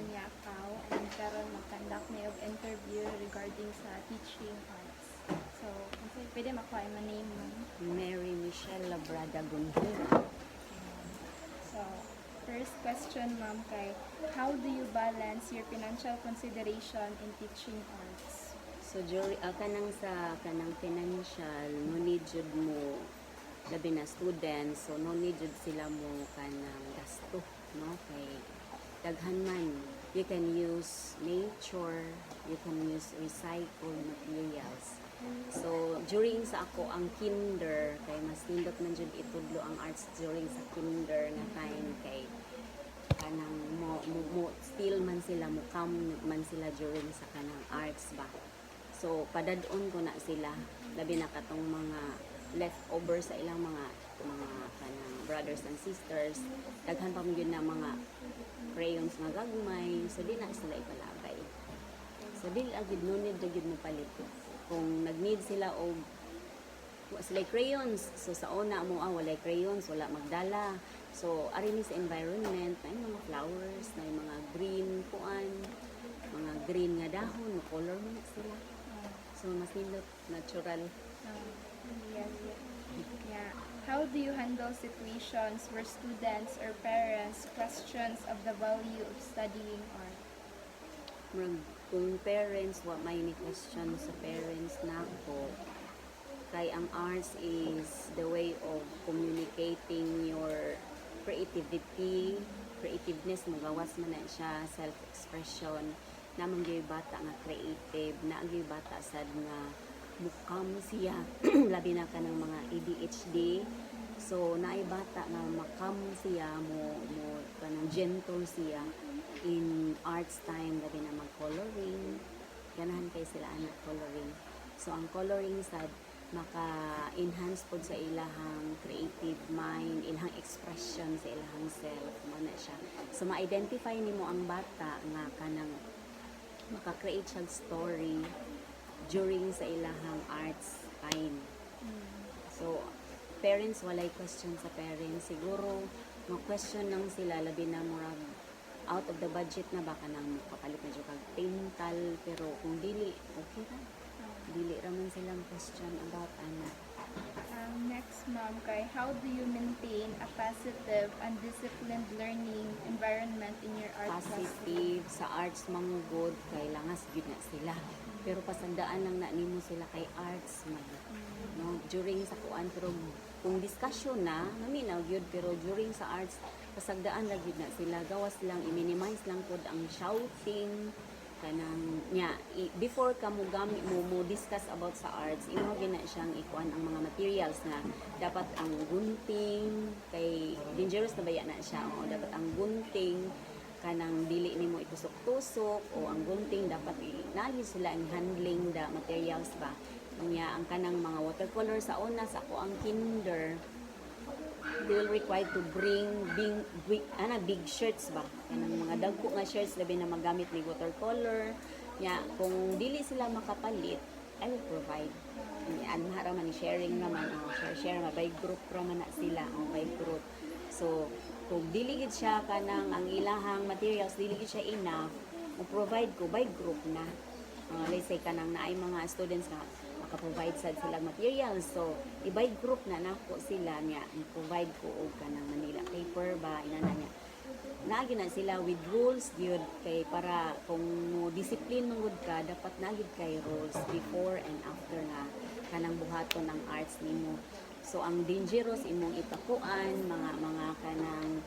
niya Kao and karon mag-conduct niya og interview regarding sa teaching arts. So, kasi pwede makuha yung name mo. Mary Michelle Labrada Gunhira. So, first question, ma'am, kay how do you balance your financial consideration in teaching arts? So kanang sa kanang financial no need jud mo labi na students, so no need jud sila mo kanang gasto, no, kay daghan man you can use nature, you can use recycled materials. So during sa ako ang kinder, kay mas nindot man jud itudlo ang arts during sa kinder nga time, kay kanang mo still man sila mo come man sila during sa kanang arts ba. So padadon ko na sila labi na katong mga leftover sa ilang mga kanang brothers and sisters, daghan pa mo yun na mga crayons nga gagmay, so di na sila ipalabay. So di agid no need agid mo palit. Kung nag-need sila og sila crayons, so sa una mo walay crayons, wala magdala. So ari ni sa environment na mga flowers, na mga green kuan, mga green nga dahon, color mo na sila. So mas nindot natural. Yes. Yeah. How do you handle situations where students or parents questions of the value of studying art? Kung parents, wa may ni question sa parents na ako, kay ang arts is the way of communicating your creativeness mo, gawas man na siya, self-expression, namang yung bata nga creative, na ang yung bata sad nga mukam siya, labi na ka ng mga ADHD, so naay bata nga makam siya mo kanang gentle siya in arts time, labi na mag-coloring, ganahan kay sila anak coloring. So ang coloring sad maka-enhance po sa ilahang creative mind, ilahang expression sa ilahang self, mo na siya. So ma-identify nimo ang bata nga kanang maka-create siya story during sa ilahang arts time. So parents, walay question sa parents, siguro mag-question lang sila labi na murag out of the budget na baka nang kapalit na jud kag paintal, pero kung dili okay ra, dili ra man silang question about ana. Next, ma'am, kay how do you maintain a positive and disciplined learning environment in your art classroom? Positive sa arts manggod kay langas gyud na sila, pero pasandaan lang na nimo sila kay arts man, no, during sa kuan. Pero kung discussion na naminaw gyud, pero during sa arts pasagdaan lang gyud na sila, gawas lang i-minimize lang pod ang shouting kanang nya before ka mo gamit mo discuss about sa arts, imo gina siyang ikuan ang mga materials na dapat ang gunting kay dangerous na baya na siya, o dapat ang gunting kanang dili nimo itusok-tusok, o ang gunting dapat naayos sila ang handling the materials ba nya. Ang kanang mga watercolor sa una sa ako ang kinder, they will required to bring big shirts ba, kanang mga dagko nga shirts labi na magamit ni watercolor nya. Kung dili sila makapalit, I will provide. An mahara man ni sharing naman, share ma by group ra man na sila, by group. So kung dili gid siya kanang ang ilahang materials dili gid siya enough, mo provide ko by group na. Let's say kanang naay mga students nga maka-provide sad sila materials, so i-by group na nako sila niya, i-provide ko og kanang Manila paper ba inana niya. Naagi na sila with rules gyud, kay para kung mo discipline mangud ka, dapat naagid kay rules before and after na kanang buhaton ng arts nimo. So ang dangerous imong itakuan mga kanang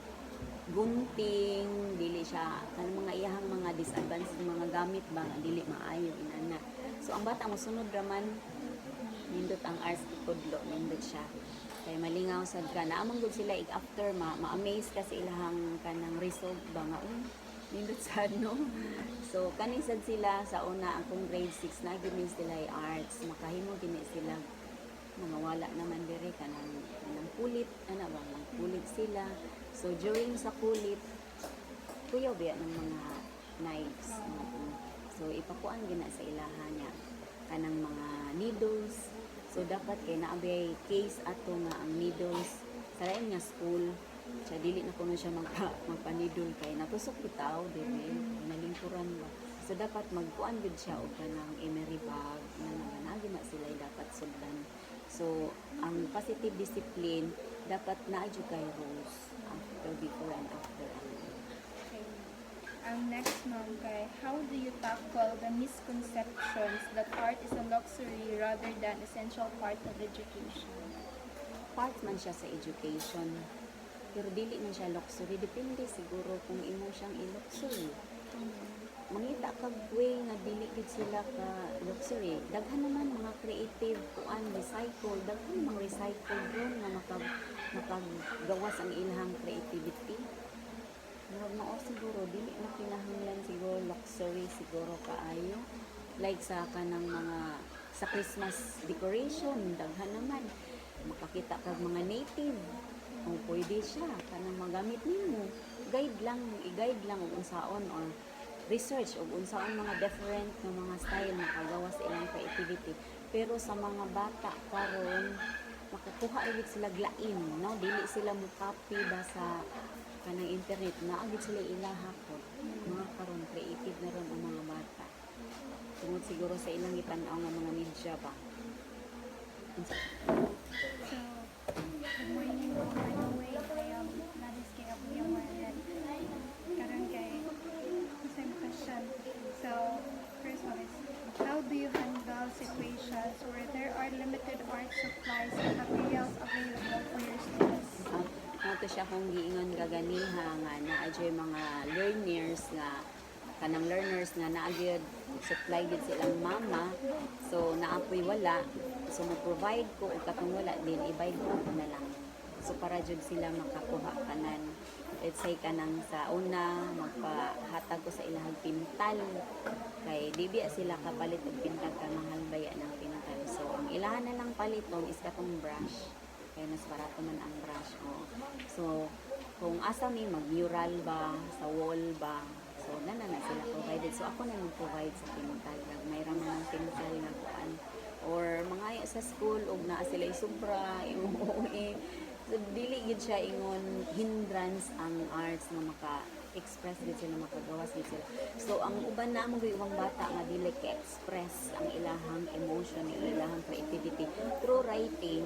gunting, dili siya kanang mga iyahang mga disadvantage mga gamit ba dili maayo inana. So ang bata mo sunod raman, nindot ang arts ikudlo, nindot siya. Kay malingaw sad ka na amang gud sila after ma-amaze ka sa ilahang kanang result ba nga nindot sad, no. So kaning sad sila sa una akong grade 6 na gyud sila arts, makahimo gini sila mga wala naman dire kanang kulit ana ba, kulit sila. So during sa kulit kuyaw biya ng mga knives. So ipakuan gina sa ilaha niya kanang mga needles. So dapat kay naabay case ato nga ang needles sa lain nga school Siya dili na kuno siya magpanidol kay natusok bitaw dili nalingkuran ba. So dapat magkuan gud siya og kanang emery bag na nanganagi na sila dapat sundan. So ang positive discipline dapat naa jud kay rules after before and after. Okay. Ang next ma'am kay, how do you tackle the misconceptions that art is a luxury rather than essential part of education? Part man siya sa education. Pero dili man siya luxury. Depende siguro kung imo siyang i-luxury. Mangita kag way nga dili gid sila ka luxury. Daghan naman mga creative kuan recycle, daghan mga recycle ron nga makagawas ang ilahang creativity. Murag mao siguro dili na kinahanglan siguro luxury siguro kaayo. Like sa kanang mga sa Christmas decoration, daghan naman makakita kag mga native. O pwede siya kanang magamit nimo. I-guide lang og unsaon or research og unsaon mga different nga mga style makagawas ilang creativity. Pero sa mga bata karon makakuha rin sila glain, no? Dili sila mo copy ba sa kanang internet na agad sila ilaha ko. Mga karon creative na ron ang mga bata. Tungod siguro sa ilang itan-aw nga mga media ba. So, good morning po. By the way, I am Gladys K. Abuyamar and karon kay same question. So, first one is, how do you handle situations where there are limited art supplies and materials available for your students? Nato siya kung giingon gaganiha nga naadyoy mga learners nga naagyod supply gid silang mama, so naapoy wala, so mo provide ko og katong wala din i-buy ko na lang, so para jud sila makakuha kanan, let's say kanang sa una magpahatag ko sa ilahang pintal kay di biya sila kapalit og pintal kay mahal baya ng pintal, so ang ilahan na lang paliton is katong brush kaya mas barato man ang brush. So kung asa mi mag-mural ba sa wall ba, so na sila provided, so ako na mag-provide sa pintal, mayroon man ang pintal nga kuan or mga sa school og naa sila sobra iuwi, so dili gid siya ingon hindrance ang arts nga maka-express gid sila, makagawas gid sila. So ang uban na mo ibang bata nga dili ka-express ang ilahang emotion, ang ilahang creativity through writing,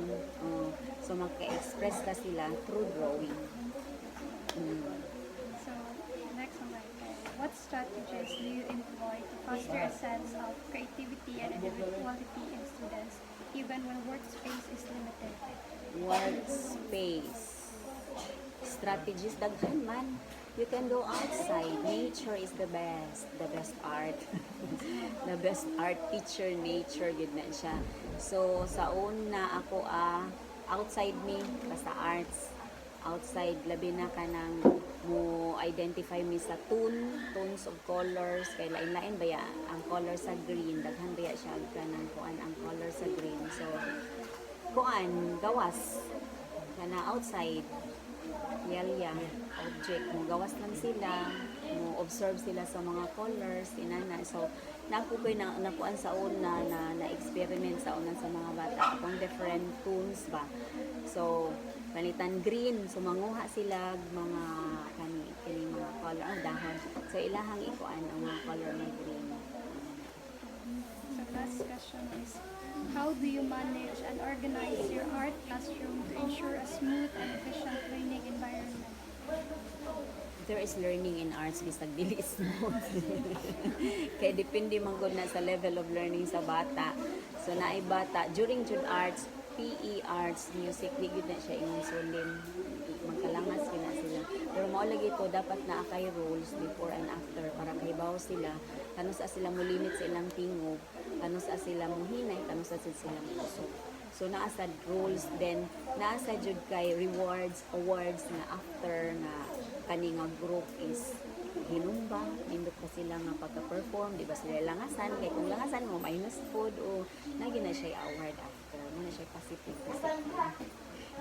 so maka-express ta sila through drawing. So, next one, what strategies do you employ to foster a sense of creativity and individuality in students, even when workspace is limited? Workspace strategies daghan man. You can go outside. Nature is the best art. The best art teacher, nature gid na siya. So sa una ako outside me basta arts, outside labi na kanang mo identify mi sa tones of colors kay lain-lain baya ang color sa green, daghan baya siya kanang kuan ang color sa green, so kuan gawas kana outside yalya object mo gawas lang sila, mo observe sila sa mga colors inana. So napukoy na nakuan sa una na experiment sa una sa mga bata kung different tones ba, so palitan green, so manguha sila mga kani mga color ang dahon, so ilahang ikuan ang mga color na green. So last question is, how do you manage and organize your art classroom to ensure a smooth and efficient learning environment? There is learning in arts bisag dili smooth. Kay depende man gud na sa level of learning sa bata. So naay bata during jud arts, PE arts, music, di gud na siya ingon sulim. Magkalangas gina sila. Pero mao lagi ko dapat na kay rules before and after para kahibaw sila kanus sa sila mo limit sa ilang tingog, kanus sa sila mo hinay, kanus sa sila mo kusog. So naa sa rules, then naa sa jud kay rewards, awards na after na kani nga group is hinumba, indot pa sila nga pagka-perform, di ba sila langasan, kay kung langasan mo minus food o nagi na siya award after, mo na siya pacific.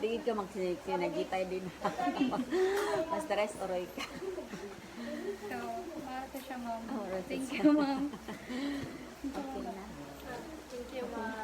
Di ka magsinagitay din. Mas stress oroy ka. So, para to siya, ma'am. Oh, Thank you, ma'am. Okay na. Thank you, ma'am.